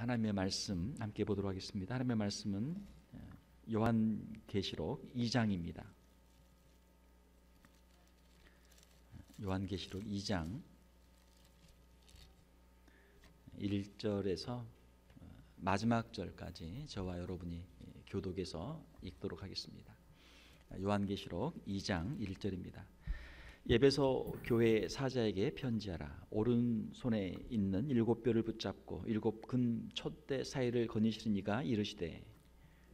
하나님의 말씀 함께 보도록 하겠습니다. 하나님의 말씀은 요한계시록 2장입니다. 요한계시록 2장 1절에서 마지막 절까지 저와 여러분이 교독해서 읽도록 하겠습니다. 요한계시록 2장 1절입니다. 에베소 교회 사자에게 편지하라. 오른손에 있는 7뼈를 붙잡고 7근 촛대 사이를 거니시는 이가 이르시되,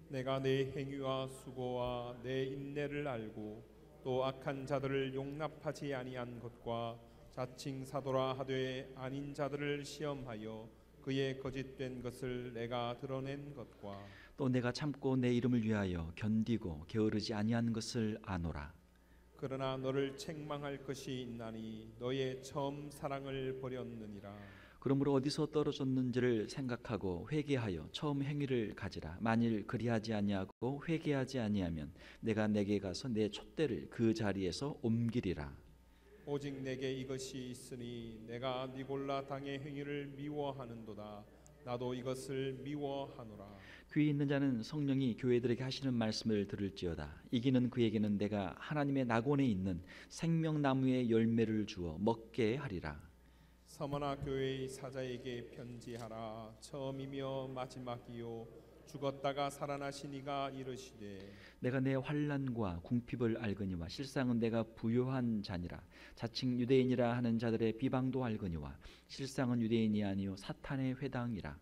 내가 내 행위와 수고와 내 인내를 알고 또 악한 자들을 용납하지 아니한 것과 자칭 사도라 하되 아닌 자들을 시험하여 그의 거짓된 것을 내가 드러낸 것과 또 내가 참고 내 이름을 위하여 견디고 게으르지 아니한 것을 아노라. 그러나 너를 책망할 것이 있나니 너의 처음 사랑을 버렸느니라. 그러므로 어디서 떨어졌는지를 생각하고 회개하여 처음 행위를 가지라. 만일 그리하지 아니하고 회개하지 아니하면 내가 내게 가서 내 촛대를 그 자리에서 옮기리라. 오직 내게 이것이 있으니 내가 니골라 당의 행위를 미워하는도다. 나도 이것을 미워하노라. 귀 있는 자는 성령이 교회들에게 하시는 말씀을 들을지어다. 이기는 그에게는 내가 하나님의 낙원에 있는 생명나무의 열매를 주어 먹게 하리라. 서머나 교회의 사자에게 편지하라. 처음이며 마지막이요 죽었다가 살아나신 이가 이르시되, 내가 내 환난과 궁핍을 알거니와 실상은 내가 부요한 자니라. 자칭 유대인이라 하는 자들의 비방도 알거니와 실상은 유대인이 아니요 사탄의 회당이라.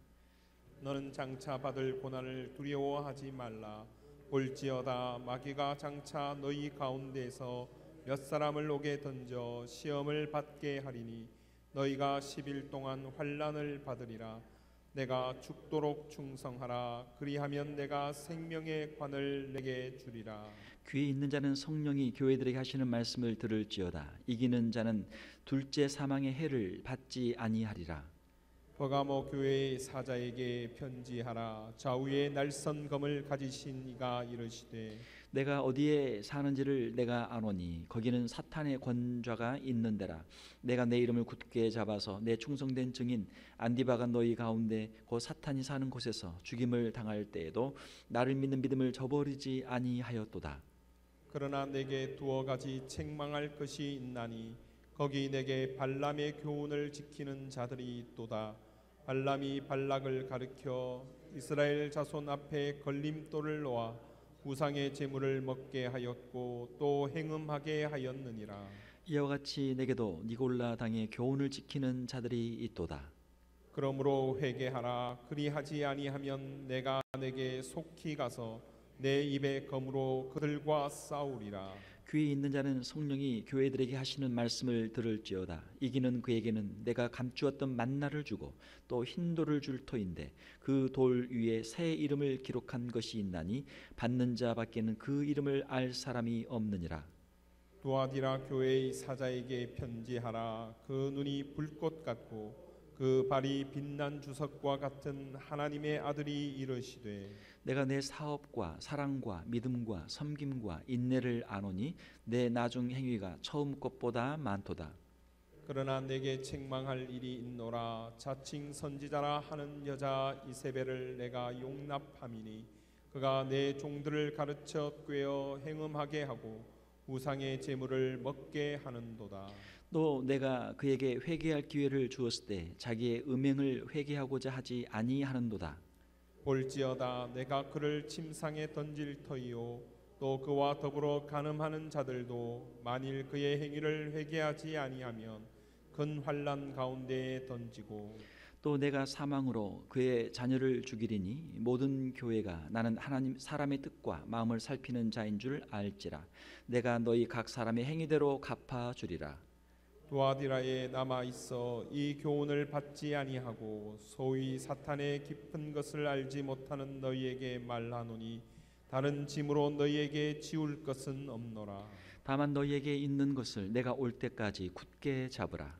너는 장차 받을 고난을 두려워하지 말라. 볼지어다 마귀가 장차 너희 가운데서 몇 사람을 옥에 던져 시험을 받게 하리니 너희가 10일 동안 환난을 받으리라. 내가 죽도록 충성하라. 그리하면 내가 생명의 관을 내게 주리라. 귀에 있는 자는 성령이 교회들에게 하시는 말씀을 들을지어다. 이기는 자는 둘째 사망의 해를 받지 아니하리라. 버가모 교회의 사자에게 편지하라. 좌우에 날선 검을 가지신 이가 이르시되, 내가 어디에 사는지를 내가 아노니 거기는 사탄의 권좌가 있는 데라. 내가 내 이름을 굳게 잡아서 내 충성된 증인 안디바가 너희 가운데 곧 사탄이 사는 곳에서 죽임을 당할 때에도 나를 믿는 믿음을 저버리지 아니하였도다. 그러나 내게 두어 가지 책망할 것이 있나니 거기 내게 발람의 교훈을 지키는 자들이 있도다. 발람이 발락을 가르쳐 이스라엘 자손 앞에 걸림돌을 놓아 우상의 제물을 먹게 하였고 또 행음하게 하였느니라. 이와 같이 내게도 니골라 당의 교훈을 지키는 자들이 있도다. 그러므로 회개하라. 그리하지 아니하면 내가 내게 속히 가서 내 입의 검으로 그들과 싸우리라. 귀에 있는 자는 성령이 교회들에게 하시는 말씀을 들을지어다. 이기는 그에게는 내가 감추었던 만나를 주고 또 흰 돌을 줄 터인데 그 돌 위에 새 이름을 기록한 것이 있나니 받는 자밖에는 그 이름을 알 사람이 없느니라. 두아디라 교회의 사자에게 편지하라. 그 눈이 불꽃 같고 그 발이 빛난 주석과 같은 하나님의 아들이 이르시되, 내가 내 사업과 사랑과 믿음과 섬김과 인내를 아노니 내 나중 행위가 처음 것보다 많도다. 그러나 내게 책망할 일이 있노라. 자칭 선지자라 하는 여자 이세벨을 내가 용납함이니 그가 내 종들을 가르쳐 꾀어 행음하게 하고 우상의 제물을 먹게 하는도다. 또 내가 그에게 회개할 기회를 주었을 때 자기의 음행을 회개하고자 하지 아니하는도다. 볼지어다 내가 그를 침상에 던질 터이요 또 그와 더불어 간음하는 자들도 만일 그의 행위를 회개하지 아니하면 큰 환난 가운데에 던지고, 또 내가 사망으로 그의 자녀를 죽이리니 모든 교회가 나는 하나님 사람의 뜻과 마음을 살피는 자인 줄 알지라. 내가 너희 각 사람의 행위대로 갚아주리라. 두아디라에 남아 있어 이 교훈을 받지 아니하고 소위 사탄의 깊은 것을 알지 못하는 너희에게 말하노니 다른 짐으로 너희에게 지울 것은 없노라. 다만 너희에게 있는 것을 내가 올 때까지 굳게 잡으라.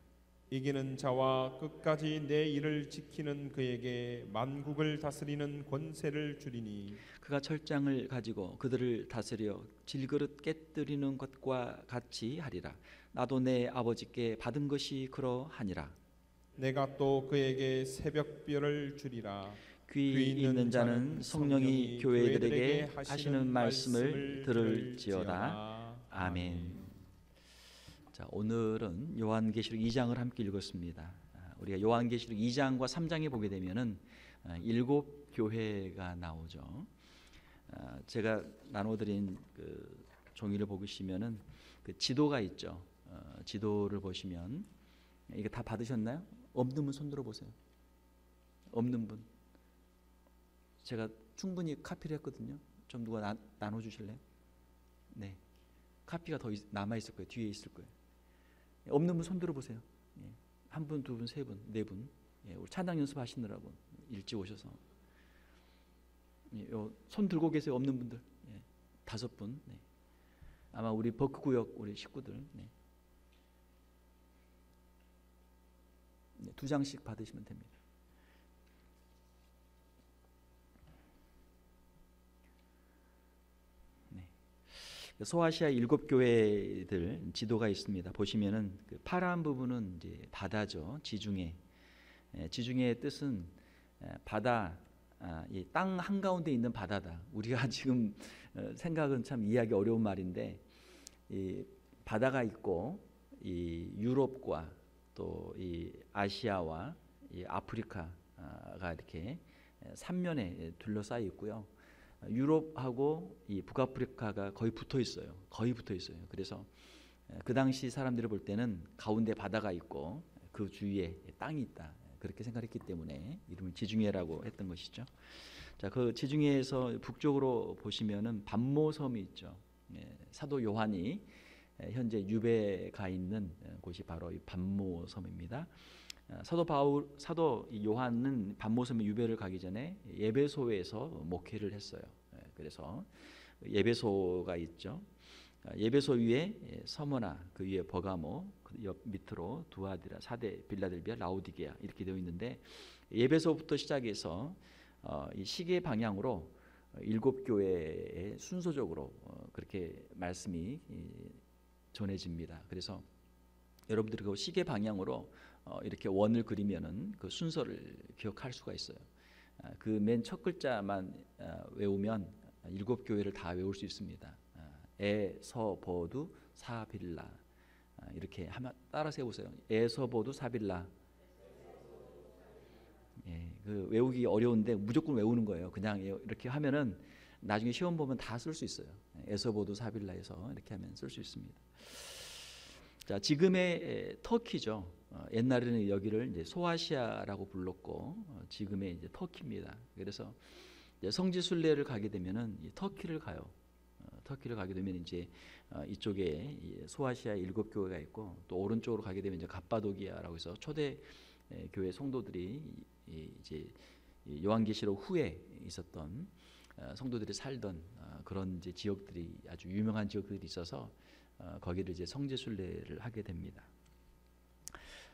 이기는 자와 끝까지 내 일을 지키는 그에게 만국을 다스리는 권세를 주리니 그가 철장을 가지고 그들을 다스려 질그릇 깨뜨리는 것과 같이 하리라. 나도 내 아버지께 받은 것이 그러하니라. 내가 또 그에게 새벽별을 주리라. 귀 있는 자는 성령이 교회들에게 하시는 말씀을 들을지어다. 아멘. 자, 오늘은 요한계시록 2장을 함께 읽었습니다. 우리가 요한계시록 2장과 3장에 보게 되면은 7 교회가 나오죠. 제가 나눠드린 그 종이를 보시면은 그 지도가 있죠. 지도를 보시면 이거 다 받으셨나요? 없는 분 손들어 보세요. 없는 분. 제가 충분히 카피를 했거든요. 좀 누가 나눠 주실래요? 네, 카피가 더 남아 있을 거예요. 뒤에 있을 거예요. 없는 분 손들어 보세요. 한 분, 두 분, 세 분, 네 분. 우리 찬양 연습하시느라고 일찍 오셔서 손 들고 계세요. 없는 분들 5분. 네. 아마 우리 버크구역 우리 식구들 2장씩 받으시면 됩니다. 소아시아 7 교회들 지도가 있습니다. 보시면은 그 파란 부분은 이제 바다죠. 지중해. 지중해의 뜻은 바다, 이 땅 한가운데 있는 바다다. 우리가 지금 생각은 참 이해하기 어려운 말인데, 이 바다가 있고 이 유럽과 또 이 아시아와 이 아프리카가 이렇게 삼면에 둘러싸여 있고요. 유럽하고 이 북아프리카가 거의 붙어 있어요. 거의 붙어 있어요. 그래서 그 당시 사람들이 볼 때는 가운데 바다가 있고 그 주위에 땅이 있다. 그렇게 생각했기 때문에 이름을 지중해라고 했던 것이죠. 자, 그 지중해에서 북쪽으로 보시면은 반모섬이 있죠. 사도 요한이 현재 유배가 있는 곳이 바로 이 반모섬입니다. 사도 요한은 반모섬에 유배를 가기 전에 예배소에서 목회를 했어요. 그래서 예배소가 있죠. 예배소 위에 서머나, 그 위에 버가모, 그 옆 밑으로 두아디라, 사대, 빌라델비아, 라오디게아 이렇게 되어 있는데, 예배소부터 시작해서 이 시계 방향으로 7 교회에 순서적으로 그렇게 말씀이 전해집니다. 그래서 여러분들이 그 시계 방향으로 이렇게 원을 그리면은 그 순서를 기억할 수가 있어요. 그 맨 첫 글자만 외우면 7 교회를 다 외울 수 있습니다. 에서보두 사빌라, 이렇게 하면 따라서 해보세요. 에서보두 사빌라. 그 외우기 어려운데 무조건 외우는 거예요. 그냥 이렇게 하면은 나중에 시험 보면 다 쓸 수 있어요. 에서보두 사빌라에서 이렇게 하면 쓸 수 있습니다. 자, 지금의 터키죠. 옛날에는 여기를 이제 소아시아라고 불렀고 지금의 이제 터키입니다. 그래서 이제 성지 순례를 가게 되면은 터키를 가요. 터키를 가게 되면 이제 이쪽에 소아시아 7 교회가 있고, 또 오른쪽으로 가게 되면 이제 갑바도기아라고 해서 초대 교회 성도들이 이제 요한계시록 후에 있었던 성도들이 살던 그런 이제 지역들이, 아주 유명한 지역들이 있어서 거기를 이제 성지 순례를 하게 됩니다.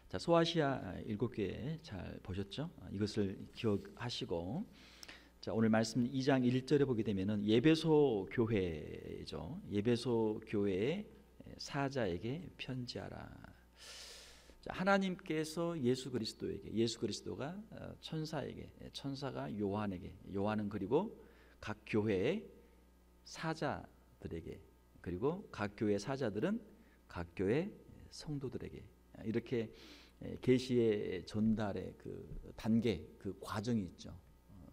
자, 소아시아 7 교회 잘 보셨죠? 이것을 기억하시고, 자, 오늘 말씀 2장 1절에 보게 되면은 예배소 교회죠. 예배소 교회의 사자에게 편지하라. 자, 하나님께서 예수 그리스도에게, 예수 그리스도가 천사에게, 천사가 요한에게, 요한은 그리고 각 교회의 사자들에게, 그리고 각 교회 사자들은 각 교회 성도들에게, 이렇게 계시의 전달의 그 단계, 그 과정이 있죠.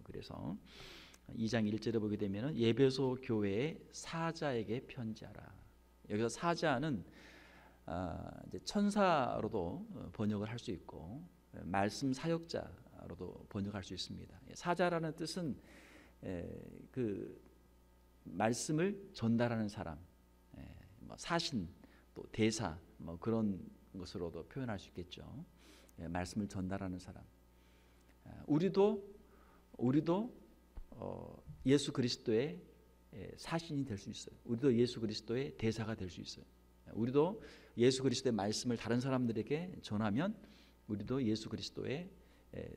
그래서 2장 1절에 보게 되면 예배소 교회의 사자에게 편지하라. 여기서 사자는 이제 천사로도 번역을 할 수 있고 말씀 사역자로도 번역할 수 있습니다. 사자라는 뜻은 그 말씀을 전달하는 사람, 사신, 또 대사, 뭐 그런 것으로도 표현할 수 있겠죠. 말씀을 전달하는 사람. 우리도 예수 그리스도의 사신이 될 수 있어요. 우리도 예수 그리스도의 대사가 될 수 있어요. 우리도 예수 그리스도의 말씀을 다른 사람들에게 전하면 우리도 예수 그리스도의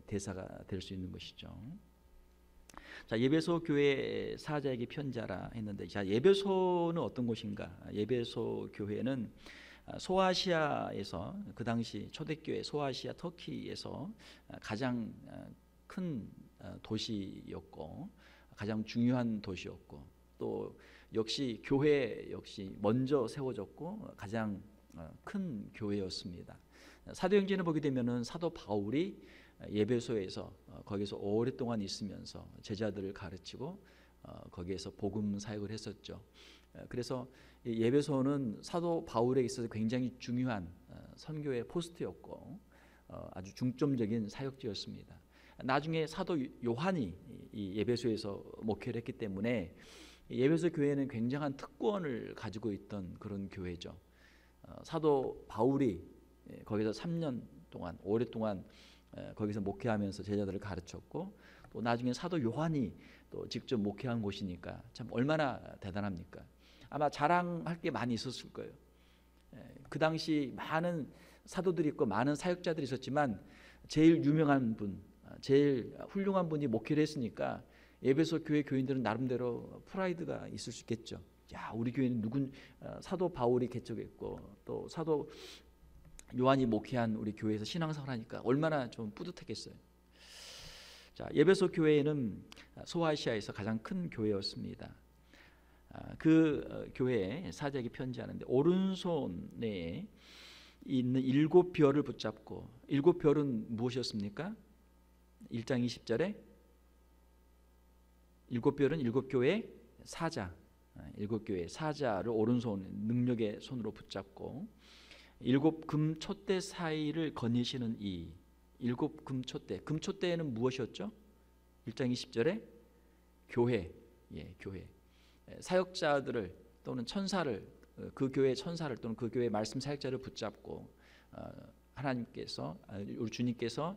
대사가 될 수 있는 것이죠. 자, 예배소 교회 사자에게 편지하라 했는데, 자, 예배소는 어떤 곳인가? 예배소 교회는 소아시아에서 그 당시 초대교회 소아시아 터키에서 가장 큰 도시였고 가장 중요한 도시였고 또 역시 교회 역시 먼저 세워졌고 가장 큰 교회였습니다. 사도행전을 보게 되면은 사도 바울이 예배소에서 거기서 오랫동안 있으면서 제자들을 가르치고 거기에서 복음 사역을 했었죠. 그래서 예배소는 사도 바울에 있어서 굉장히 중요한 선교의 포스트였고 아주 중점적인 사역지였습니다. 나중에 사도 요한이 이 예배소에서 목회를 했기 때문에 예배소 교회는 굉장한 특권을 가지고 있던 그런 교회죠. 사도 바울이 거기서 3년 동안 오랫동안 거기서 목회하면서 제자들을 가르쳤고 또 나중에 사도 요한이 또 직접 목회한 곳이니까 참 얼마나 대단합니까? 아마 자랑할 게 많이 있었을 거예요. 그 당시 많은 사도들이 있고 많은 사역자들이 있었지만 제일 유명한 분, 제일 훌륭한 분이 목회를 했으니까 에베소 교회 교인들은 나름대로 프라이드가 있을 수 있겠죠. 야, 우리 교회는 사도 바울이 개척했고 또 사도 요한이 목회한 우리 교회에서 신앙생활 하니까 얼마나 좀 뿌듯했겠어요. 자, 에베소 교회는 소아시아에서 가장 큰 교회였습니다. 그 교회에 사제에게 편지하는데 오른손에 있는 7별을 붙잡고 7별은 무엇이었습니까? 1장 20절에 7별은 7교회 사자, 7교회 사자를 오른손 능력의 손으로 붙잡고 7금 촛대 사이를 거니시는 이 7금 촛대. 금촛대는 무엇이었죠? 1장 20절에 교회, 교회 사역자들을 또는 천사를 그 교회 천사를 또는 그 교회 말씀 사역자를 붙잡고 하나님께서 우리 주님께서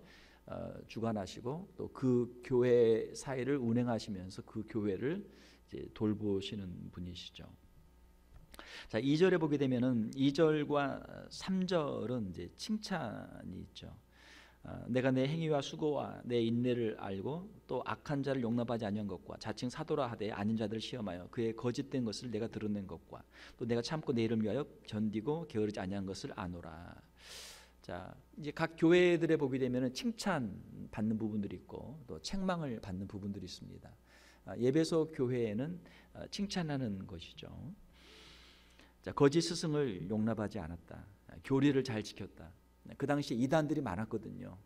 주관하시고 또 그 교회 사이를 운행하시면서 그 교회를 이제 돌보시는 분이시죠. 자, 2절에 보게 되면은 2절과 3절은 이제 칭찬이 있죠. 내가 내 행위와 수고와 내 인내를 알고 또 악한 자를 용납하지 아니한 것과 자칭 사도라 하되 아닌 자들을 시험하여 그의 거짓된 것을 내가 드러낸 것과 또 내가 참고 내 이름을 위하여 견디고 게으르지 아니한 것을 아노라. 자, 이제 각 교회들에 보게 되면은 칭찬 받는 부분들이 있고 또 책망을 받는 부분들이 있습니다. 예배소 교회에는 칭찬하는 것이죠. 자, 거짓 스승을 용납하지 않았다. 교리를 잘 지켰다. 그 당시에 이단들이 많았거든요.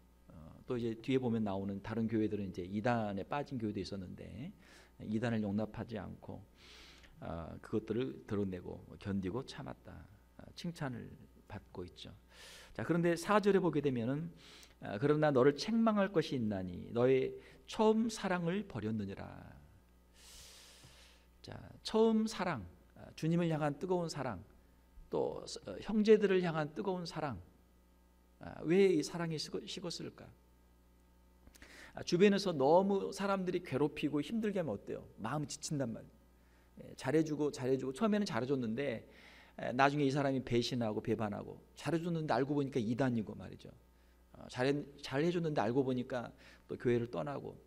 또 이제 뒤에 보면 나오는 다른 교회들은 이제 이단에 빠진 교회도 있었는데 이단을 용납하지 않고 그것들을 드러내고 견디고 참았다. 칭찬을 받고 있죠. 자, 그런데 4절에 보게 되면은 그러나 너를 책망할 것이 있나니 너의 처음 사랑을 버렸느니라. 자, 처음 사랑, 주님을 향한 뜨거운 사랑, 또 형제들을 향한 뜨거운 사랑. 왜 이 사랑이 식었을까? 주변에서 너무 사람들이 괴롭히고 힘들게 하면 어때요? 마음이 지친단 말이에요. 잘해주고 처음에는 잘해줬는데 나중에 이 사람이 배신하고 배반하고 잘해줬는데 알고 보니까 이단이고 말이죠. 잘해줬는데 알고 보니까 또 교회를 떠나고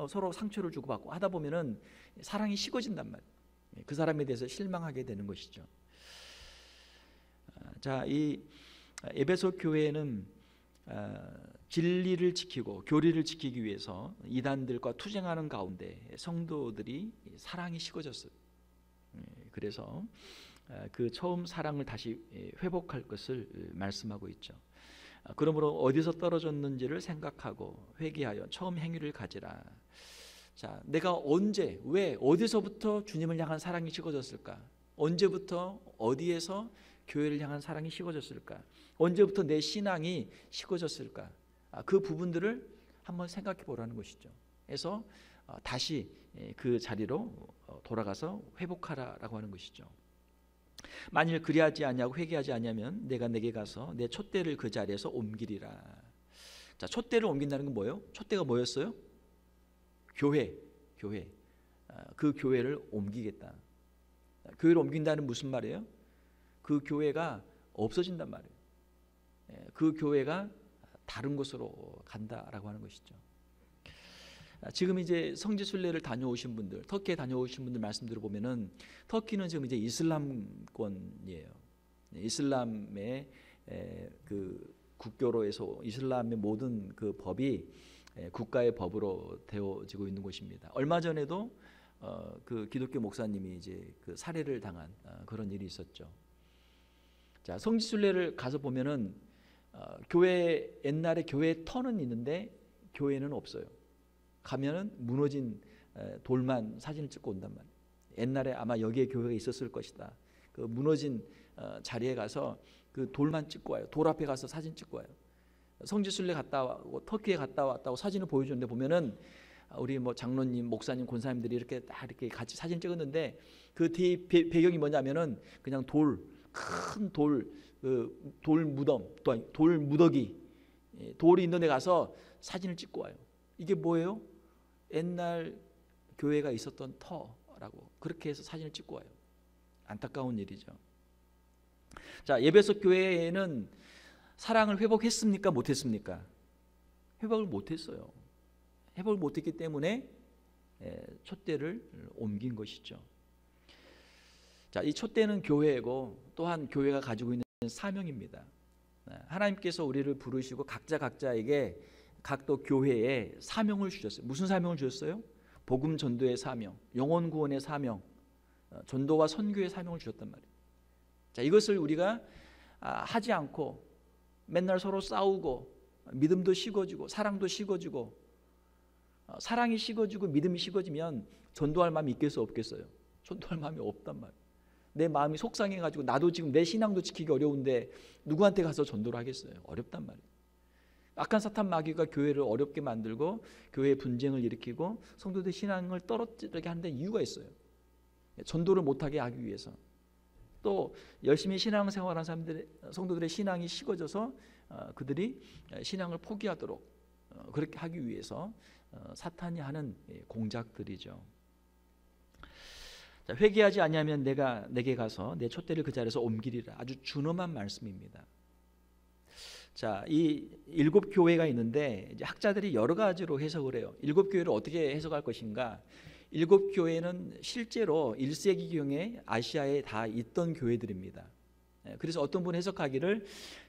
서로 상처를 주고받고 하다 보면은 사랑이 식어진단 말이에요. 그 사람에 대해서 실망하게 되는 것이죠. 자, 이 에베소 교회는 진리를 지키고 교리를 지키기 위해서 이단들과 투쟁하는 가운데 성도들이 사랑이 식어졌어요. 그래서 그 처음 사랑을 다시 회복할 것을 말씀하고 있죠. 그러므로 어디서 떨어졌는지를 생각하고 회개하여 처음 행위를 가지라. 자, 내가 언제, 왜, 어디서부터 주님을 향한 사랑이 식어졌을까? 언제부터 어디에서 교회를 향한 사랑이 식어졌을까? 언제부터 내 신앙이 식어졌을까? 그 부분들을 한번 생각해 보라는 것이죠. 그래서 다시 그 자리로 돌아가서 회복하라라고 하는 것이죠. 만일 그리하지 아니하고 회개하지 아니하면 내가 내게 가서 내 촛대를 그 자리에서 옮기리라. 자, 촛대를 옮긴다는 건 뭐예요? 촛대가 뭐였어요? 교회. 그 교회를 옮기겠다. 교회를 옮긴다는 무슨 말이에요? 그 교회가 없어진단 말이에요. 그 교회가 다른 곳으로 간다라고 하는 것이죠. 지금 이제 성지순례를 다녀오신 분들, 터키에 다녀오신 분들 말씀 들어보면은 터키는 지금 이제 이슬람권이에요. 이슬람의 그 국교로 해서 이슬람의 모든 그 법이 국가의 법으로 되어지고 있는 곳입니다. 얼마 전에도 그 기독교 목사님이 이제 그 살해를 당한 그런 일이 있었죠. 자, 성지순례를 가서 보면은 교회 옛날에 교회 터는 있는데 교회는 없어요. 가면은 무너진 돌만 사진을 찍고 온단 말이에요. 옛날에 아마 여기에 교회가 있었을 것이다. 그 무너진 자리에 가서 그 돌만 찍고 와요. 돌 앞에 가서 사진 찍고 와요. 성지순례 갔다 와고 터키에 갔다 왔다고 사진을 보여주는데 보면은 우리 뭐 장로님, 목사님, 권사님들이 이렇게 다 이렇게 같이 사진 찍었는데 그 뒤 배경이 뭐냐면은 그냥 큰 돌 무덤, 또 돌 무더기, 돌이 있는 데 가서 사진을 찍고 와요. 이게 뭐예요? 옛날 교회가 있었던 터라고 그렇게 해서 사진을 찍고 와요. 안타까운 일이죠. 자, 에베소 교회에는 사랑을 회복했습니까? 못했습니까? 회복을 못했어요. 회복을 못했기 때문에 촛대를 옮긴 것이죠. 자, 이 촛대는 교회이고 또한 교회가 가지고 있는 사명입니다. 하나님께서 우리를 부르시고 각자에게 각도 교회에 사명을 주셨어요. 무슨 사명을 주셨어요? 복음 전도의 사명, 영혼 구원의 사명, 전도와 선교의 사명을 주셨단 말이에요. 자, 이것을 우리가 하지 않고 맨날 서로 싸우고 믿음도 식어지고 사랑도 식어지고 사랑이 식어지고 믿음이 식어지면 전도할 마음이 있겠어요, 없겠어요? 전도할 마음이 없단 말이에요. 내 마음이 속상해가지고 나도 지금 내 신앙도 지키기 어려운데 누구한테 가서 전도를 하겠어요? 어렵단 말이에요. 악한 사탄 마귀가 교회를 어렵게 만들고 교회의 분쟁을 일으키고 성도들의 신앙을 떨어지게 하는 데 이유가 있어요. 전도를 못하게 하기 위해서. 또 열심히 신앙생활하는 사람들, 성도들의 신앙이 식어져서 그들이 신앙을 포기하도록 그렇게 하기 위해서 사탄이 하는 공작들이죠. 자, 회개하지 아니하면 내게 가서 내 촛대를 그 자리에서 옮기리라. 아주 준엄한 말씀입니다. 자, 이 7교회가 있는데 이제 학자들이 여러 가지로 해석을 해요. 7교회를 어떻게 해석할 것인가? 7교회는 실제로 1세기경에 아시아에 다 있던 교회들입니다. 그래서 어떤 분이 해석하기를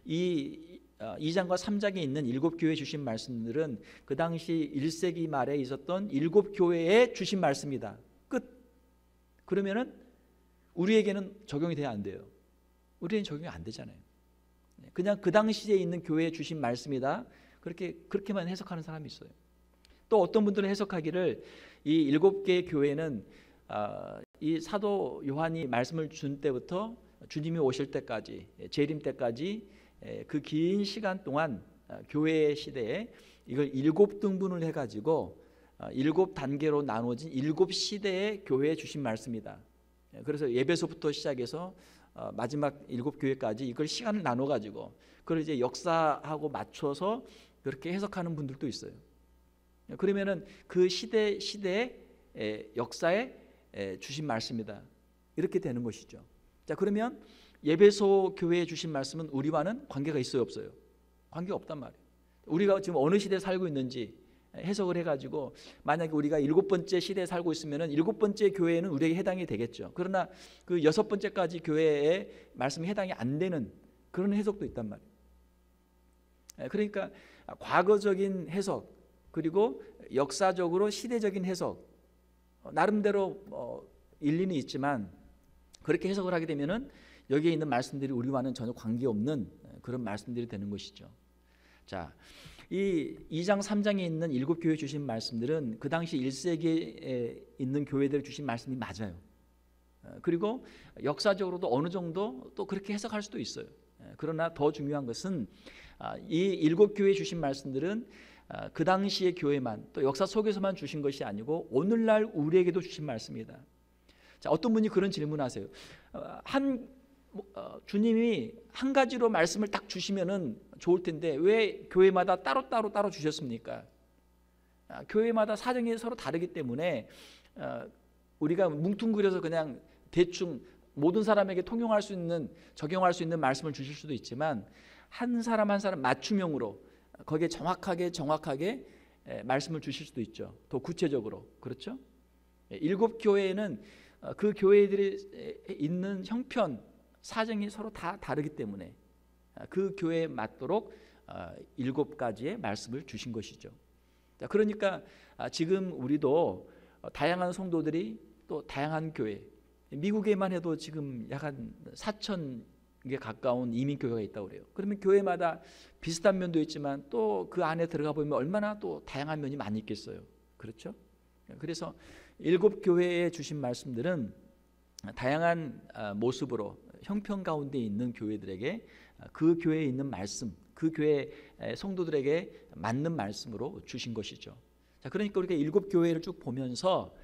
이 2장과 3장에 있는 7교회에 주신 말씀들은 그 당시 1세기 말에 있었던 7교회에 주신 말씀이다. 끝. 그러면은 우리에게는 적용이 돼야 안 돼요. 우리에게는 적용이 안 되잖아요. 그냥 그 당시에 있는 교회에 주신 말씀이다. 그렇게만 해석하는 사람이 있어요. 또 어떤 분들은 해석하기를 이 7개의 교회는 이 사도 요한이 말씀을 준 때부터 주님이 오실 때까지, 재림 때까지 그 긴 시간 동안 교회 시대에 이걸 7등분을 해가지고 7단계로 나눠진 7시대의 교회에 주신 말씀이다. 그래서 예배소부터 시작해서 마지막 7교회까지 이걸 시간을 나눠가지고 그걸 이제 역사하고 맞춰서 그렇게 해석하는 분들도 있어요. 그러면은 그 시대의 역사에 주신 말씀이다. 이렇게 되는 것이죠. 자, 그러면 예배소 교회에 주신 말씀은 우리와는 관계가 있어요, 없어요? 관계가 없단 말이에요. 우리가 지금 어느 시대에 살고 있는지 해석을 해가지고 만약에 우리가 7번째 시대에 살고 있으면은 7번째 교회에는 우리에게 해당이 되겠죠. 그러나 그 6번째까지 교회에 말씀이 해당이 안 되는 그런 해석도 있단 말이에요. 그러니까 과거적인 해석 그리고 역사적으로 시대적인 해석 나름대로 일리는 있지만 그렇게 해석을 하게 되면은 여기에 있는 말씀들이 우리와는 전혀 관계없는 그런 말씀들이 되는 것이죠. 자, 이 2장 3장에 있는 7교회 주신 말씀들은 그 당시 1세기에 있는 교회들 주신 말씀이 맞아요. 그리고 역사적으로도 어느 정도 또 그렇게 해석할 수도 있어요. 그러나 더 중요한 것은 이 7교회 주신 말씀들은 그 당시의 교회만 또 역사 속에서만 주신 것이 아니고 오늘날 우리에게도 주신 말씀이다. 자, 어떤 분이 그런 질문하세요. 주님이 한 가지로 말씀을 딱 주시면은 좋을 텐데 왜 교회마다 따로 주셨습니까? 교회마다 사정이 서로 다르기 때문에 우리가 뭉뚱그려서 그냥 대충 모든 사람에게 통용할 수 있는 적용할 수 있는 말씀을 주실 수도 있지만 한 사람 한 사람 맞춤형으로 거기에 정확하게 말씀을 주실 수도 있죠. 더 구체적으로. 그렇죠? 7교회에는 그 교회들이 있는 형편 사정이 서로 다 다르기 때문에 그 교회에 맞도록 7가지의 말씀을 주신 것이죠. 자, 그러니까 지금 우리도 다양한 성도들이 또 다양한 교회, 미국에만 해도 지금 약 한 4,000개 가까운 이민교회가 있다고 그래요. 그러면 교회마다 비슷한 면도 있지만 또 그 안에 들어가 보면 얼마나 또 다양한 면이 많이 있겠어요. 그렇죠? 그래서 7교회에 주신 말씀들은 다양한 모습으로 형편 가운데 있는 교회들에게 그 교회에 있는 말씀, 그 교회 성도들에게 맞는 말씀으로 주신 것이죠. 자, 그러니까 우리가 7교회를 쭉 보면서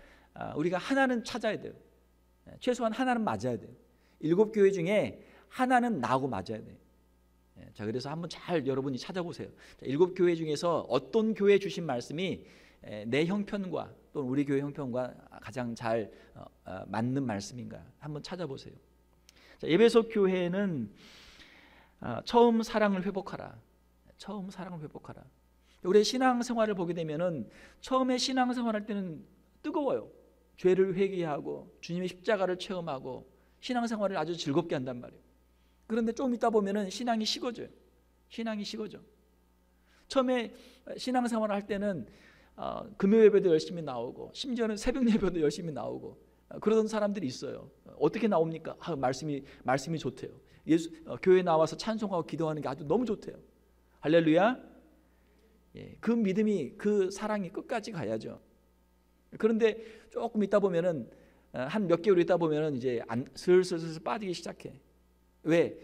우리가 하나는 찾아야 돼요. 최소한 하나는 맞아야 돼요. 7교회 중에 하나는 나하고 맞아야 돼요. 자, 그래서 한번 잘 여러분이 찾아보세요. 자, 7교회 중에서 어떤 교회에 주신 말씀이 내 형편과 또는 우리 교회 형편과 가장 잘 맞는 말씀인가 한번 찾아보세요. 자, 에베소 교회는 처음 사랑을 회복하라. 처음 사랑을 회복하라. 우리 신앙생활을 보게 되면은 처음에 신앙생활할 때는 뜨거워요. 죄를 회개하고 주님의 십자가를 체험하고 신앙생활을 아주 즐겁게 한단 말이에요. 그런데 좀 있다 보면은 신앙이 식어져요. 신앙이 식어져. 처음에 신앙생활을 할 때는 금요 예배도 열심히 나오고 심지어는 새벽 예배도 열심히 나오고 그러던 사람들이 있어요. 어떻게 나옵니까? 말씀이 좋대요. 교회 나와서 찬송하고 기도하는 게 아주 너무 좋대요. 할렐루야. 그 믿음이, 그 사랑이 끝까지 가야죠. 그런데 조금 있다 보면은 한 몇 개월 있다 보면은 이제 슬슬 빠지기 시작해. 왜?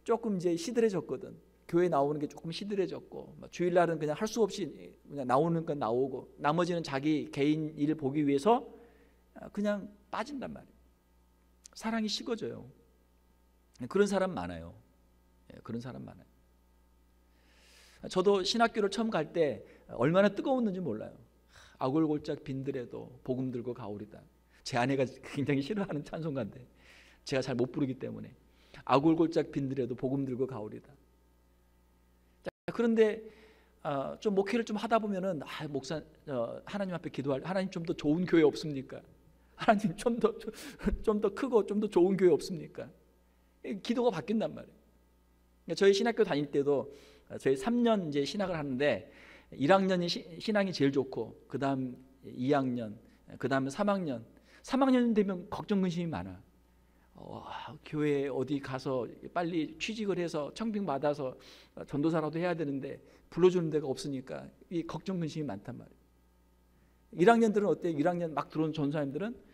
조금 이제 시들해졌거든. 교회 나오는 게 조금 시들해졌고 주일날은 그냥 할 수 없이 그냥 나오는 건 나오고 나머지는 자기 개인 일을 보기 위해서 그냥 빠진단 말이에요. 사랑이 식어져요. 그런 사람 많아요. 그런 사람 많아요. 저도 신학교를 처음 갈 때 얼마나 뜨거웠는지 몰라요. 아골골짝 빈들에도 복음 들고 가오리다. 제 아내가 굉장히 싫어하는 찬송가인데 제가 잘 못 부르기 때문에 아골골짝 빈들에도 복음 들고 가오리다. 자, 그런데 좀 목회를 좀 하다 보면은 목사 하나님 앞에 기도할 하나님 좀 더 좋은 교회 없습니까? 하나님 좀 더 크고 좀 더 좋은 교회 없습니까? 기도가 바뀐단 말이에요. 저희 신학교 다닐 때도 저희 3년 이제 신학을 하는데 1학년이 신앙이 제일 좋고 그다음 2학년, 그다음에 3학년. 3학년 되면 걱정 근심이 많아. 교회 어디 가서 빨리 취직을 해서 청빙 받아서 전도사라도 해야 되는데 불러주는 데가 없으니까 이 걱정 근심이 많단 말이에요. 1학년들은 어때요? 1학년 막 들어온 전사님들은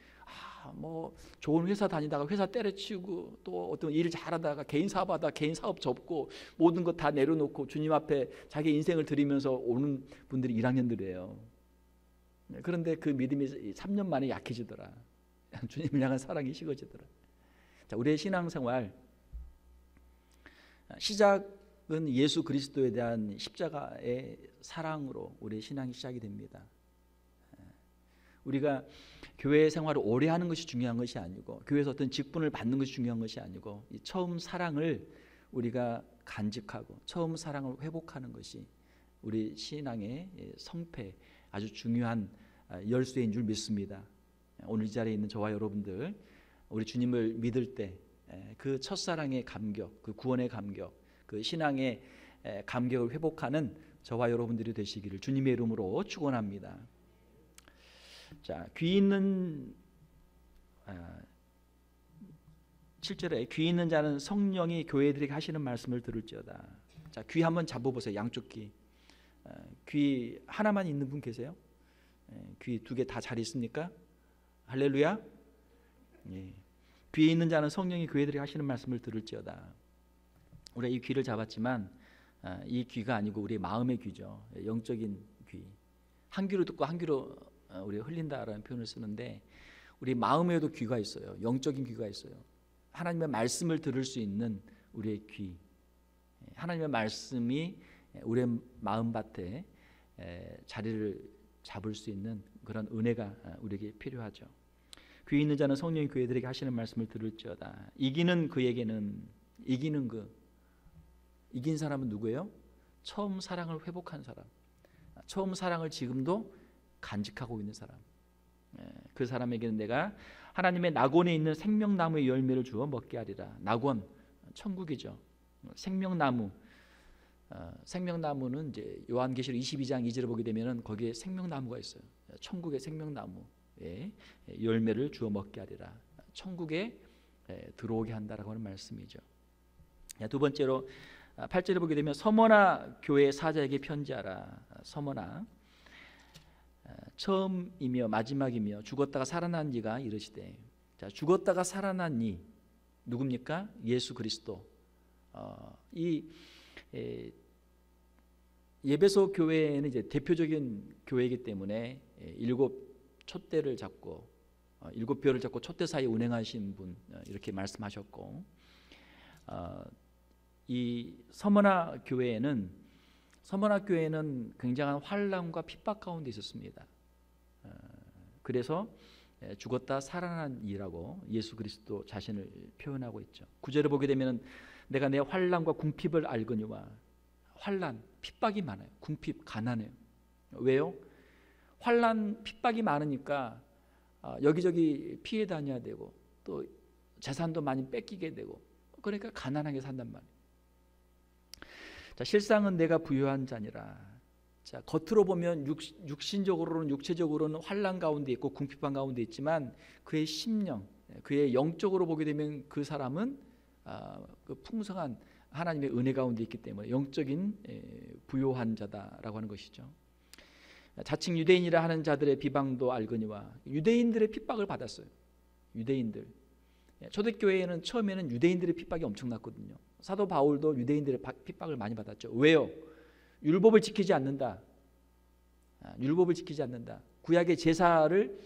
뭐 좋은 회사 다니다가 회사 때려치우고 또 어떤 일을 잘하다가 개인 사업하다 개인 사업 접고 모든 것 다 내려놓고 주님 앞에 자기 인생을 드리면서 오는 분들이 1학년들이에요. 그런데 그 믿음이 3년 만에 약해지더라. 주님을 향한 사랑이 식어지더라. 자, 우리의 신앙생활 시작은 예수 그리스도에 대한 십자가의 사랑으로 우리의 신앙이 시작이 됩니다. 우리가 교회 생활을 오래 하는 것이 중요한 것이 아니고 교회에서 어떤 직분을 받는 것이 중요한 것이 아니고 이 처음 사랑을 우리가 간직하고 처음 사랑을 회복하는 것이 우리 신앙의 성패 아주 중요한 열쇠인 줄 믿습니다. 오늘 이 자리에 있는 저와 여러분들 우리 주님을 믿을 때 그 첫사랑의 감격, 그 구원의 감격, 그 신앙의 감격을 회복하는 저와 여러분들이 되시기를 주님의 이름으로 축원합니다. 자, 귀 있는 7절에 귀 있는 자는 성령이 교회들에게 하시는 말씀을 들을지어다. 자, 귀 한번 잡아보세요. 양쪽 귀. 귀 하나만 있는 분 계세요? 귀 2개 다 잘 있습니까? 할렐루야. 예. 귀 있는 자는 성령이 교회들에게 하시는 말씀을 들을지어다. 우리가 이 귀를 잡았지만 이 귀가 아니고 우리 마음의 귀죠. 영적인 귀. 한 귀로 듣고 한 귀로 우리가 흘린다라는 표현을 쓰는데 우리 마음에도 귀가 있어요. 영적인 귀가 있어요. 하나님의 말씀을 들을 수 있는 우리의 귀. 하나님의 말씀이 우리의 마음밭에 자리를 잡을 수 있는 그런 은혜가 우리에게 필요하죠. 귀 있는 자는 성령이 교회들에게 하시는 말씀을 들을지어다. 이기는 그에게는 이긴 사람은 누구예요? 처음 사랑을 회복한 사람. 처음 사랑을 지금도 간직하고 있는 사람. 그 사람에게는 내가 하나님의 낙원에 있는 생명나무의 열매를 주어 먹게 하리라. 낙원, 천국이죠. 생명나무, 생명나무는 이제 요한계시록 22장 2절을 보게 되면은 거기에 생명나무가 있어요. 천국의 생명나무의 열매를 주어 먹게 하리라. 천국에 들어오게 한다라고 하는 말씀이죠. 두 번째로 8절을 보게 되면 서머나 교회 사자에게 편지하라. 서머나, 처음이며 마지막이며 죽었다가 살아난 이가 이르시되. 자, 죽었다가 살아난 이 누굽니까? 예수 그리스도. 이 예배소 교회는 이제 대표적인 교회이기 때문에 일곱 촛대를 잡고 일곱 별을 잡고 촛대 사이에 운행하신 분, 이렇게 말씀하셨고, 이 서머나 교회에는 굉장한 환난과 핍박 가운데 있었습니다. 그래서 죽었다 살아난 이라고 예수 그리스도 자신을 표현하고 있죠. 9절을 보게 되면 내가 내 환난과 궁핍을 알거니와. 환난, 핍박이 많아요. 궁핍, 가난해요. 왜요? 환난, 핍박이 많으니까 여기저기 피해 다녀야 되고 또 재산도 많이 뺏기게 되고, 그러니까 가난하게 산단 말이에요. 자, 실상은 내가 부유한 자니라. 자, 겉으로 보면 육신적으로는, 육체적으로는 환난 가운데 있고 궁핍한 가운데 있지만 그의 심령, 그의 영적으로 보게 되면 그 사람은 그 풍성한 하나님의 은혜 가운데 있기 때문에 영적인 부요한 자다라고 하는 것이죠. 자칭 유대인이라 하는 자들의 비방도 알거니와. 유대인들의 핍박을 받았어요. 유대인들. 초대교회에는 처음에는 유대인들의 핍박이 엄청났거든요. 사도 바울도 유대인들의 핍박을 많이 받았죠. 왜요? 율법을 지키지 않는다. 율법을 지키지 않는다. 구약의 제사를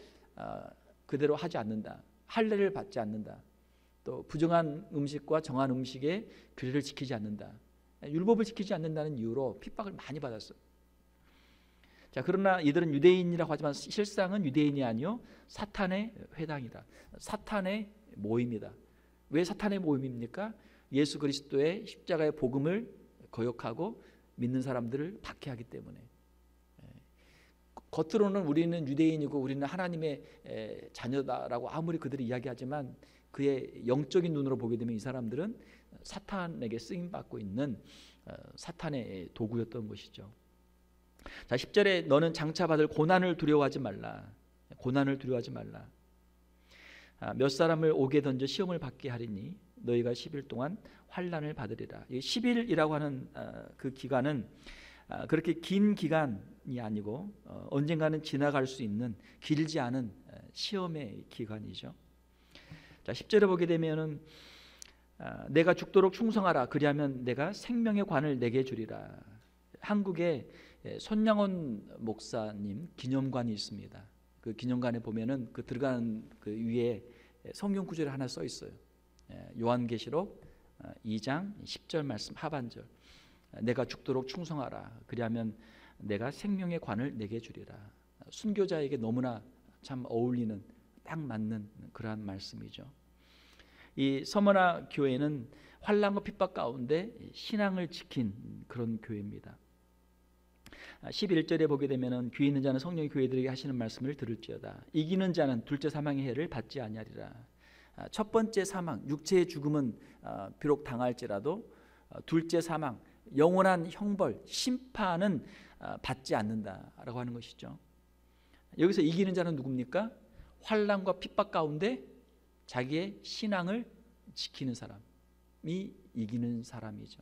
그대로 하지 않는다. 할례를 받지 않는다. 또 부정한 음식과 정한 음식의 규례를 지키지 않는다. 율법을 지키지 않는다는 이유로 핍박을 많이 받았어요. 자, 그러나 이들은 유대인이라고 하지만 실상은 유대인이 아니요 사탄의 회당이다. 사탄의 모임이다. 왜 사탄의 모임입니까? 예수 그리스도의 십자가의 복음을 거역하고 믿는 사람들을 박해하기 때문에. 겉으로는 우리는 유대인이고 우리는 하나님의 자녀다라고 아무리 그들이 이야기하지만 그의 영적인 눈으로 보게 되면 이 사람들은 사탄에게 쓰임받고 있는 사탄의 도구였던 것이죠. 자, 10절에 너는 장차 받을 고난을 두려워하지 말라. 고난을 두려워하지 말라. 몇 사람을 옥에 던져 시험을 받게 하리니 너희가 10일 동안 환난을 받으리라. 이 10일이라고 하는 그 기간은 그렇게 긴 기간이 아니고 언젠가는 지나갈 수 있는 길지 않은 시험의 기간이죠. 자, 10절에 보게 되면은 내가 죽도록 충성하라. 그리하면 내가 생명의 관을 내게 주리라. 한국에 손양원 목사님 기념관이 있습니다. 그 기념관에 보면은 그 들어가는 그 위에 성경 구절이 하나 써 있어요. 요한계시록 2장 10절 말씀 하반절. 내가 죽도록 충성하라. 그리하면 내가 생명의 관을 내게 주리라. 순교자에게 너무나 참 어울리는, 딱 맞는 그러한 말씀이죠. 이 서머나 교회는 환난과 핍박 가운데 신앙을 지킨 그런 교회입니다. 11절에 보게 되면은 귀 있는 자는 성령이 교회들에게 하시는 말씀을 들을지어다. 이기는 자는 둘째 사망의 해를 받지 아니하리라. 첫 번째 사망, 육체의 죽음은 비록 당할지라도 둘째 사망, 영원한 형벌, 심판은 받지 않는다라고 하는 것이죠. 여기서 이기는 자는 누굽니까? 환난과 핍박 가운데 자기의 신앙을 지키는 사람이 이기는 사람이죠.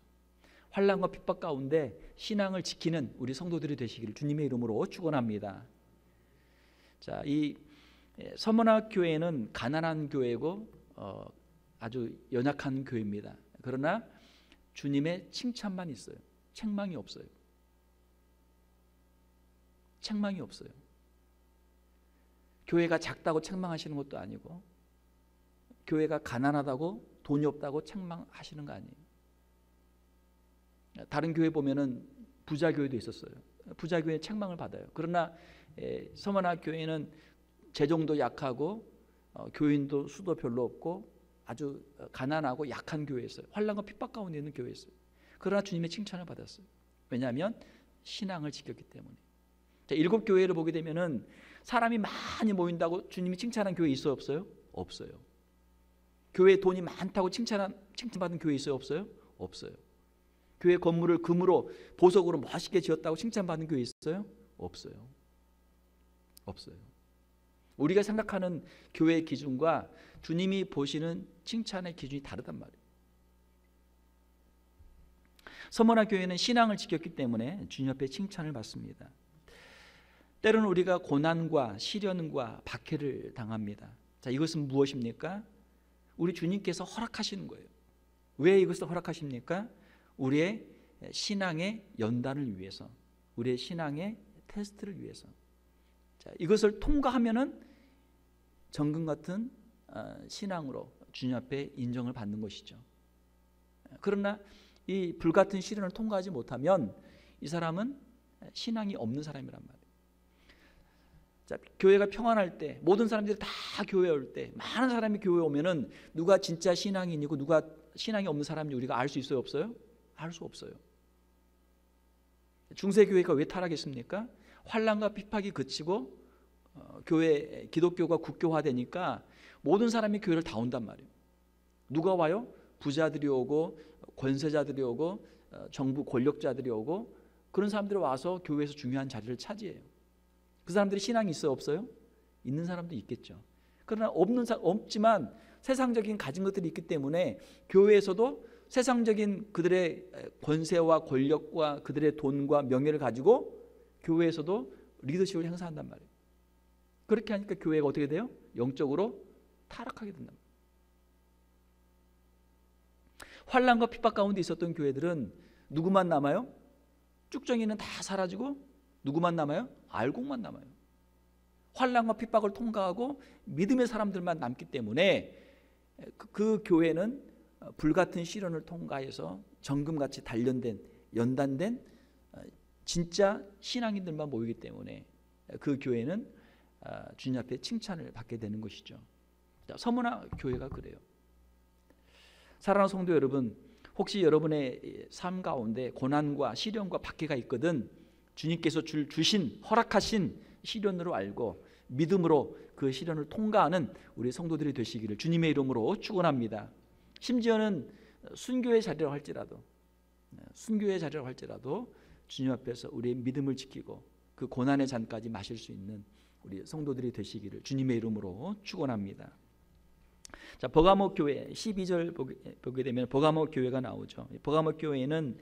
환난과 핍박 가운데 신앙을 지키는 우리 성도들이 되시기를 주님의 이름으로 축원합니다. 자, 이 서머나 교회는 가난한 교회고 아주 연약한 교회입니다. 그러나 주님의 칭찬만 있어요. 책망이 없어요. 책망이 없어요. 교회가 작다고 책망하시는 것도 아니고 교회가 가난하다고 돈이 없다고 책망하시는 거 아니에요. 다른 교회 보면은 부자 교회도 있었어요. 부자 교회 책망을 받아요. 그러나 서머나 교회는 재정도 약하고 교인도 수도 별로 없고 아주 가난하고 약한 교회였어요. 환난과 핍박 가운데 있는 교회였어요. 그러나 주님의 칭찬을 받았어요. 왜냐하면 신앙을 지켰기 때문에. 자, 7 교회를 보게 되면은 사람이 많이 모인다고 주님이 칭찬한 교회 있어요, 없어요? 없어요. 교회에 돈이 많다고 칭찬받은 교회 있어요? 없어요? 없어요. 교회 건물을 금으로 보석으로 멋있게 지었다고 칭찬받은 교회 있어요? 없어요. 없어요. 우리가 생각하는 교회의 기준과 주님이 보시는 칭찬의 기준이 다르단 말이에요. 서머나 교회는 신앙을 지켰기 때문에 주님 앞에 칭찬을 받습니다. 때로는 우리가 고난과 시련과 박해를 당합니다. 자, 이것은 무엇입니까? 우리 주님께서 허락하시는 거예요. 왜 이것을 허락하십니까? 우리의 신앙의 연단을 위해서, 우리의 신앙의 테스트를 위해서. 자, 이것을 통과하면은 정금 같은 신앙으로 주님 앞에 인정을 받는 것이죠. 그러나 이 불같은 시련을 통과하지 못하면 이 사람은 신앙이 없는 사람이란 말이에요. 자, 교회가 평안할 때, 모든 사람들이 다 교회에 올 때, 많은 사람이 교회에 오면은 누가 진짜 신앙인이고 누가 신앙이 없는 사람인지 우리가 알 수 있어요, 없어요? 알 수 없어요. 중세교회가 왜 타락했습니까? 환난과 핍박이 그치고 교회 기독교가 국교화되니까 모든 사람이 교회를 다 온단 말이에요. 누가 와요? 부자들이 오고 권세자들이 오고 정부 권력자들이 오고 그런 사람들이 와서 교회에서 중요한 자리를 차지해요. 그 사람들이 신앙이 있어요, 없어요? 있는 사람도 있겠죠. 그러나 없지만 세상적인 가진 것들이 있기 때문에 교회에서도 세상적인 그들의 권세와 권력과 그들의 돈과 명예를 가지고 교회에서도 리더십을 행사한단 말이에요. 그렇게 하니까 교회가 어떻게 돼요? 영적으로 타락하게 된단 말이에요. 환난과 핍박 가운데 있었던 교회들은 누구만 남아요? 쭉정이는 다 사라지고 누구만 남아요? 알곡만 남아요. 환난과 핍박을 통과하고 믿음의 사람들만 남기 때문에 그 교회는 불같은 시련을 통과해서 정금같이 단련된 연단된 진짜 신앙인들만 모이기 때문에 그 교회는 주님 앞에 칭찬을 받게 되는 것이죠. 서머나 교회가 그래요. 사랑하는 성도 여러분, 혹시 여러분의 삶 가운데 고난과 시련과 박해가 있거든 주님께서 주신 허락하신 시련으로 알고 믿음으로 그 시련을 통과하는 우리 성도들이 되시기를 주님의 이름으로 축원합니다. 심지어는 순교의 자리라고 할지라도 주님 앞에서 우리의 믿음을 지키고 그 고난의 잔까지 마실 수 있는 우리 성도들이 되시기를 주님의 이름으로 축원합니다. 자, 버가모 교회 12절 보게 되면 버가모 교회가 나오죠. 버가모 교회는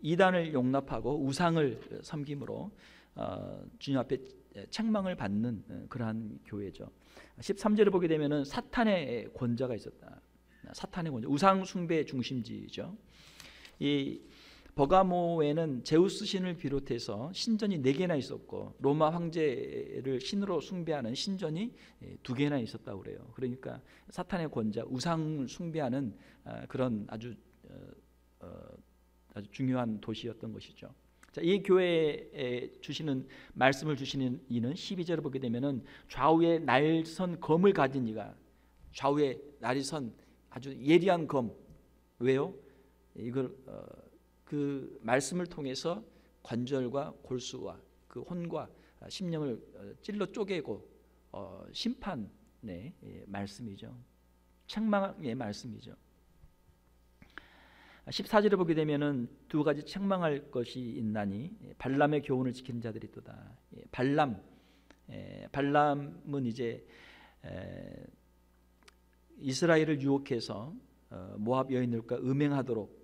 이단을 용납하고 우상을 섬김으로 주님 앞에 책망을 받는 그러한 교회죠. 13절을 보게 되면은 사탄의 권자가 있었다. 사탄의 권자, 우상 숭배 중심지죠. 이 버가모에는 제우스 신을 비롯해서 신전이 4개나 있었고 로마 황제를 신으로 숭배하는 신전이 2개나 있었다고 그래요. 그러니까 사탄의 권자, 우상을 숭배하는 그런 아주 중요한 도시였던 것이죠. 자, 이 교회에 주시는 말씀을 주시는 이는 12절을 보게 되면은 좌우에 날선 검을 가진 이가, 좌우에 날이 선 아주 예리한 검. 왜요? 이걸 그 말씀을 통해서 관절과 골수와 그 혼과 심령을 찔러 쪼개고 심판의 말씀이죠. 책망의 말씀이죠. 14절을 보게 되면은 2가지 책망할 것이 있나니 발람의 교훈을 지키는 자들이 있도다. 발람은 이제 이스라엘을 유혹해서 모압 여인들과 음행하도록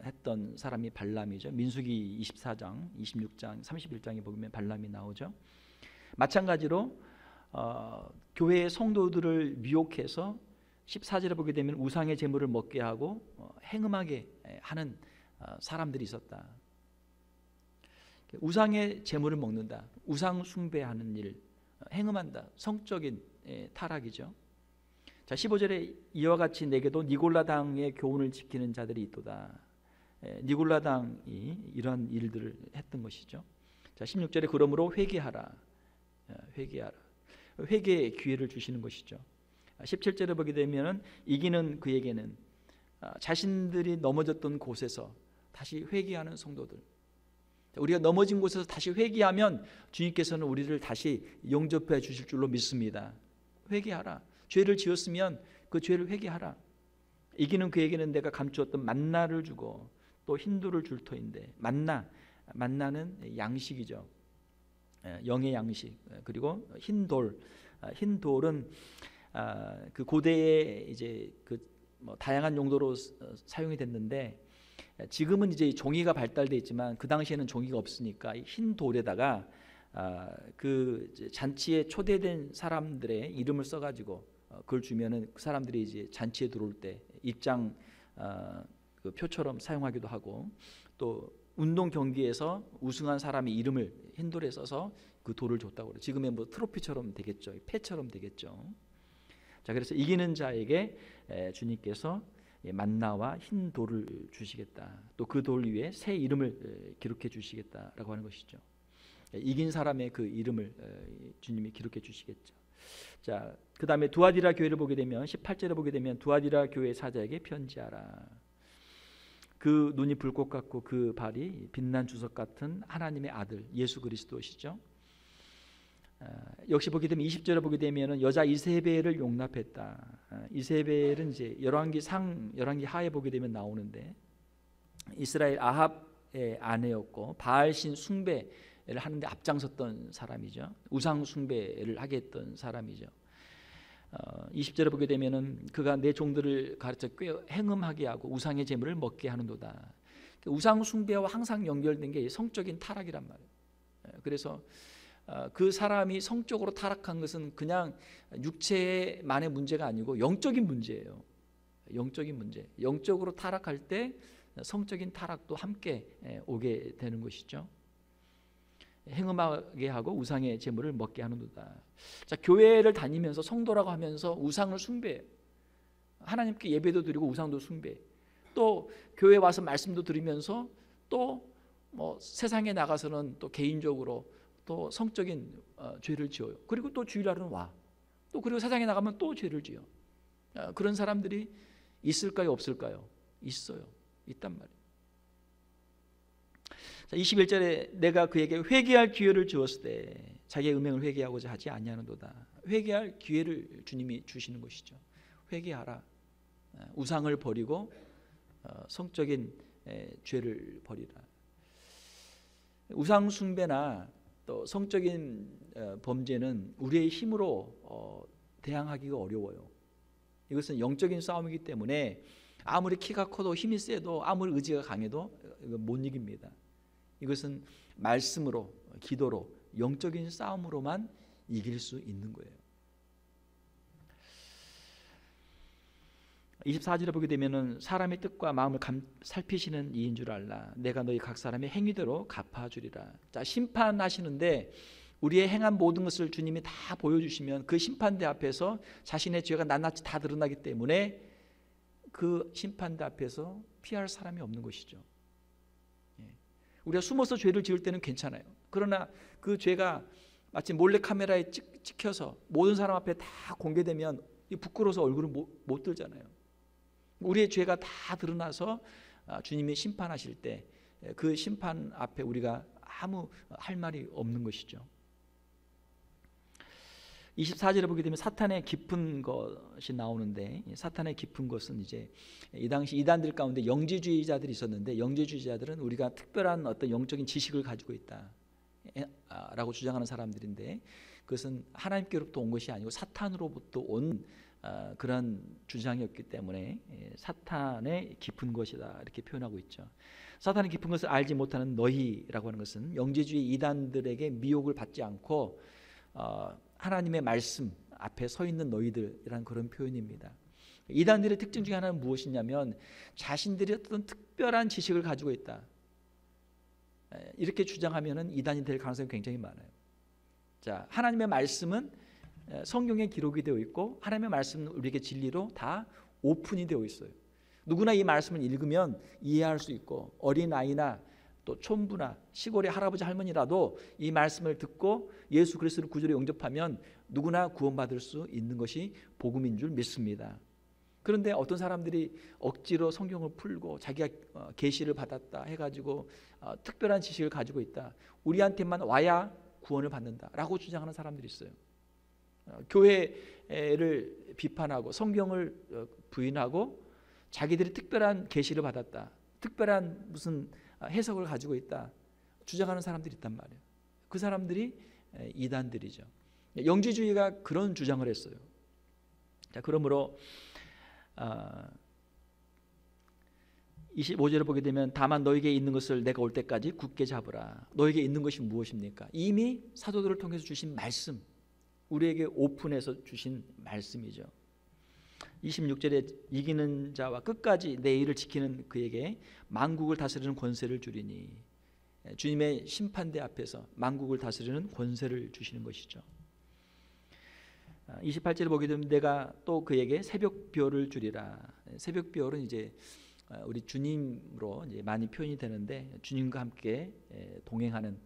했던 사람이 발람이죠. 민수기 24장, 26장, 31장에 보면 발람이 나오죠. 마찬가지로 교회의 성도들을 미혹해서 14절에 보게 되면 우상의 제물을 먹게 하고 행음하게 하는 사람들이 있었다. 우상의 제물을 먹는다, 우상 숭배하는 일, 행음한다, 성적인 타락이죠. 자, 15절에 이와 같이 내게도 니골라당의 교훈을 지키는 자들이 있도다. 니골라당이 이런 일들을 했던 것이죠. 자, 16절에 그러므로 회개하라. 회개의 기회를 주시는 것이죠. 17절에 보게 되면 이기는 그에게는 자신들이 넘어졌던 곳에서 다시 회개하는 성도들. 우리가 넘어진 곳에서 다시 회개하면 주님께서는 우리를 다시 용접해 주실 줄로 믿습니다. 회개하라. 죄를 지었으면 그 죄를 회개하라. 이기는 그에게는 내가 감추었던 만나를 주고 또 흰돌을 줄 터인데, 만나는 양식이죠. 영의 양식. 그리고 흰돌은 그 고대에 이제 뭐 다양한 용도로 사용이 됐는데, 지금은 이제 종이가 발달돼 있지만 그 당시에는 종이가 없으니까 흰 돌에다가 그 잔치에 초대된 사람들의 이름을 써가지고 그걸 주면은 그 사람들이 이제 잔치에 들어올 때 입장 그 표처럼 사용하기도 하고, 또 운동 경기에서 우승한 사람의 이름을 흰 돌에 써서 그 돌을 줬다고 그래요. 지금의 뭐 트로피처럼 되겠죠. 패처럼 되겠죠. 자, 그래서 이기는 자에게 주님께서 만나와 흰 돌을 주시겠다. 또 그 돌 위에 새 이름을 기록해 주시겠다라고 하는 것이죠. 이긴 사람의 그 이름을 주님이 기록해 주시겠죠. 자, 그 다음에 두아디라 교회를 보게 되면 18절에 보게 되면 두아디라 교회 사자에게 편지하라. 그 눈이 불꽃 같고 그 발이 빛난 주석 같은 하나님의 아들 예수 그리스도시죠. 역시 보게 되면 20절에 보게 되면은 여자 이세벨을 용납했다. 이세벨은 이제 열왕기 하에 보게 되면 나오는데, 이스라엘 아합의 아내였고 바알신 숭배를 하는데 앞장섰던 사람이죠. 우상 숭배를 하게 했던 사람이죠. 20절에 보게 되면은 그가 내 종들을 가르쳐 꽤 행음하게 하고 우상의 제물을 먹게 하는도다. 우상 숭배와 항상 연결된 게 성적인 타락이란 말이에요. 그래서 그 사람이 성적으로 타락한 것은 그냥 육체만의 문제가 아니고 영적인 문제예요. 영적인 문제. 영적으로 타락할 때 성적인 타락도 함께 오게 되는 것이죠. 행음하게 하고 우상의 제물을 먹게 하는도다. 자, 교회를 다니면서 성도라고 하면서 우상을 숭배해요. 하나님께 예배도 드리고 우상도 숭배해요. 또 교회 와서 말씀도 들으면서 또 뭐 세상에 나가서는 또 개인적으로 또 성적인 죄를 지어요. 그리고 또 주일날은 와. 또 그리고 세상에 나가면 또 죄를 지어. 그런 사람들이 있을까요, 없을까요? 있어요. 있단 말이에요. 자, 21절에 내가 그에게 회개할 기회를 주었을 때 자기의 음행을 회개하고자 하지 아니하는도다. 회개할 기회를 주님이 주시는 것이죠. 회개하라. 우상을 버리고 성적인 죄를 버리라. 우상 숭배나 또 성적인 범죄는 우리의 힘으로 대항하기가 어려워요. 이것은 영적인 싸움이기 때문에 아무리 키가 커도 힘이 세도 아무리 의지가 강해도 못 이깁니다. 이것은 말씀으로, 기도로, 영적인 싸움으로만 이길 수 있는 거예요. 24절에 보게 되면은 사람의 뜻과 마음을 살피시는 이인 줄 알라. 내가 너희 각 사람의 행위대로 갚아주리라. 자, 심판하시는데 우리의 행한 모든 것을 주님이 다 보여주시면 그 심판대 앞에서 자신의 죄가 낱낱이 다 드러나기 때문에 그 심판대 앞에서 피할 사람이 없는 것이죠. 우리가 숨어서 죄를 지을 때는 괜찮아요. 그러나 그 죄가 마치 몰래카메라에 찍혀서 모든 사람 앞에 다 공개되면 부끄러워서 얼굴을 못 들잖아요. 우리의 죄가 다 드러나서 주님이 심판하실 때 그 심판 앞에 우리가 아무 할 말이 없는 것이죠. 24절에 보게 되면 사탄의 깊은 것이 나오는데, 사탄의 깊은 것은 이제 이 당시 이단들 가운데 영지주의자들이 있었는데, 영지주의자들은 우리가 특별한 어떤 영적인 지식을 가지고 있다라고 주장하는 사람들인데, 그것은 하나님께로부터 온 것이 아니고 사탄으로부터 온 그런 주장이었기 때문에 사탄의 깊은 것이다 이렇게 표현하고 있죠. 사탄의 깊은 것을 알지 못하는 너희라고 하는 것은 영지주의 이단들에게 미혹을 받지 않고 하나님의 말씀 앞에 서 있는 너희들이라는 그런 표현입니다. 이단들의 특징 중에 하나는 무엇이냐면 자신들이 어떤 특별한 지식을 가지고 있다, 이렇게 주장하면은 이단이 될 가능성이 굉장히 많아요. 자, 하나님의 말씀은 성경에 기록이 되어 있고 하나님의 말씀은 우리에게 진리로 다 오픈이 되어 있어요. 누구나 이 말씀을 읽으면 이해할 수 있고, 어린아이나 또 촌부나 시골의 할아버지 할머니라도 이 말씀을 듣고 예수 그리스도를 구주로 영접하면 누구나 구원받을 수 있는 것이 복음인 줄 믿습니다. 그런데 어떤 사람들이 억지로 성경을 풀고 자기가 계시를 받았다 해가지고 특별한 지식을 가지고 있다, 우리한테만 와야 구원을 받는다라고 주장하는 사람들이 있어요. 교회를 비판하고 성경을 부인하고 자기들이 특별한 계시를 받았다, 특별한 무슨 해석을 가지고 있다 주장하는 사람들이 있단 말이에요. 그 사람들이 이단들이죠. 영지주의가 그런 주장을 했어요. 자, 그러므로 25절을 보게 되면 다만 너에게 있는 것을 내가 올 때까지 굳게 잡으라. 너에게 있는 것이 무엇입니까? 이미 사도들을 통해서 주신 말씀, 우리에게 오픈해서 주신 말씀이죠. 26절에 이기는 자와 끝까지 내 일을 지키는 그에게 만국을 다스리는 권세를 주리니, 주님의 심판대 앞에서 만국을 다스리는 권세를 주시는 것이죠. 28절을 보게 되면 내가 또 그에게 새벽별을 주리라. 새벽별은 이제 우리 주님으로 이제 많이 표현이 되는데, 주님과 함께 동행하는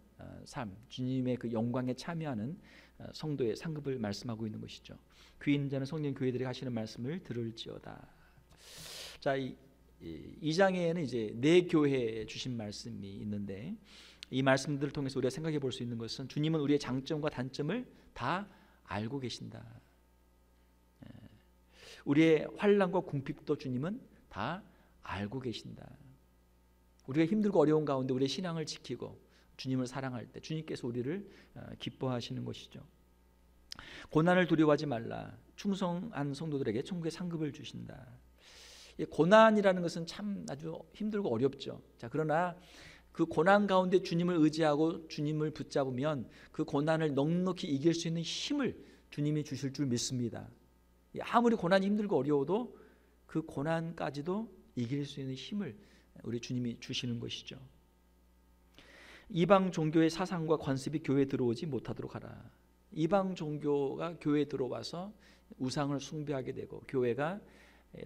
삶, 주님의 그 영광에 참여하는 성도의 상급을 말씀하고 있는 것이죠. 귀 있는 자는 성령 교회들이 하시는 말씀을 들을지어다. 자, 이 장에는 이제 네 교회에 주신 말씀이 있는데, 이 말씀들을 통해서 우리가 생각해 볼 수 있는 것은 주님은 우리의 장점과 단점을 다 알고 계신다. 우리의 환난과 궁핍도 주님은 다 알고 계신다. 우리가 힘들고 어려운 가운데 우리의 신앙을 지키고 주님을 사랑할 때 주님께서 우리를 기뻐하시는 것이죠. 고난을 두려워하지 말라. 충성한 성도들에게 천국의 상급을 주신다. 고난이라는 것은 참 아주 힘들고 어렵죠. 자, 그러나 그 고난 가운데 주님을 의지하고 주님을 붙잡으면 그 고난을 넉넉히 이길 수 있는 힘을 주님이 주실 줄 믿습니다. 아무리 고난이 힘들고 어려워도 그 고난까지도 이길 수 있는 힘을 우리 주님이 주시는 것이죠. 이방 종교의 사상과 관습이 교회에 들어오지 못하도록 하라. 이방 종교가 교회에 들어와서 우상을 숭배하게 되고 교회가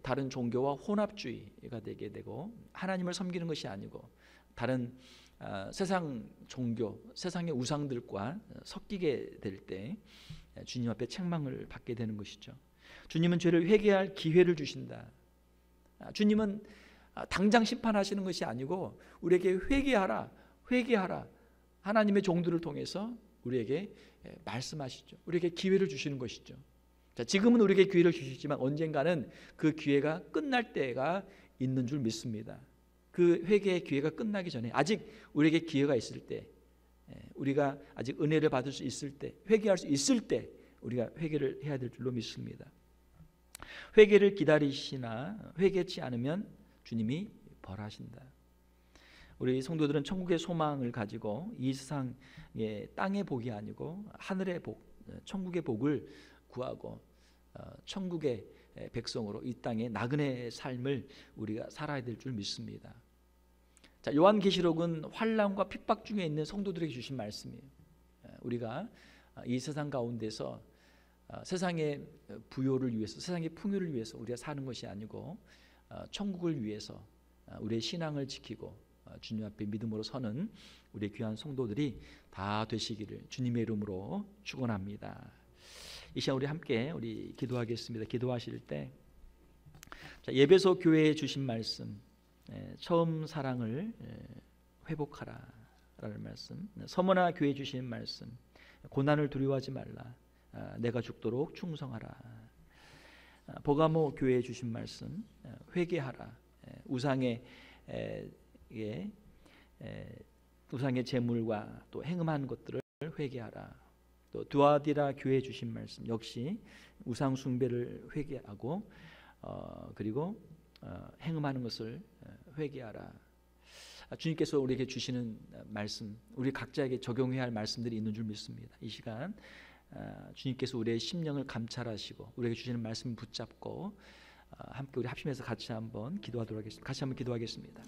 다른 종교와 혼합주의가 되게 되고 하나님을 섬기는 것이 아니고 다른 세상 종교, 세상의 우상들과 섞이게 될 때 주님 앞에 책망을 받게 되는 것이죠. 주님은 죄를 회개할 기회를 주신다. 주님은 당장 심판하시는 것이 아니고 우리에게 회개하라, 회개하라. 하나님의 종들을 통해서 우리에게 말씀하시죠. 우리에게 기회를 주시는 것이죠. 자, 지금은 우리에게 기회를 주시지만 언젠가는 그 기회가 끝날 때가 있는 줄 믿습니다. 그 회개의 기회가 끝나기 전에 아직 우리에게 기회가 있을 때, 우리가 아직 은혜를 받을 수 있을 때, 회개할 수 있을 때 우리가 회개를 해야 될 줄로 믿습니다. 회개를 기다리시나 회개치 않으면 주님이 벌하신다. 우리 성도들은 천국의 소망을 가지고 이 세상의 땅의 복이 아니고 하늘의 복, 천국의 복을 구하고 천국의 백성으로 이 땅의 나그네의 삶을 우리가 살아야 될 줄 믿습니다. 자, 요한계시록은 환난과 핍박 중에 있는 성도들에게 주신 말씀이에요. 우리가 이 세상 가운데서 세상의 부요를 위해서, 세상의 풍요를 위해서 우리가 사는 것이 아니고 천국을 위해서 우리의 신앙을 지키고 주님 앞에 믿음으로 서는 우리 귀한 성도들이 다 되시기를 주님의 이름으로 축원합니다. 이 시간 우리 함께 기도하겠습니다. 기도하실 때 예배소 교회에 주신 말씀, 처음 사랑을 회복하라 라는 말씀, 서머나 교회에 주신 말씀, 고난을 두려워하지 말라, 내가 죽도록 충성하라, 보가모 교회에 주신 말씀, 회개하라, 우상의 제물과 또 행음한 것들을 회개하라. 또 두아디라 교회에 주신 말씀 역시 우상 숭배를 회개하고 그리고 행음하는 것을 회개하라. 주님께서 우리에게 주시는 말씀, 우리 각자에게 적용해야 할 말씀들이 있는 줄 믿습니다. 이 시간 주님께서 우리의 심령을 감찰하시고 우리에게 주시는 말씀을 붙잡고 함께 우리 합심해서 같이 한번 기도하도록 하겠습니다. 같이 한번 기도하겠습니다.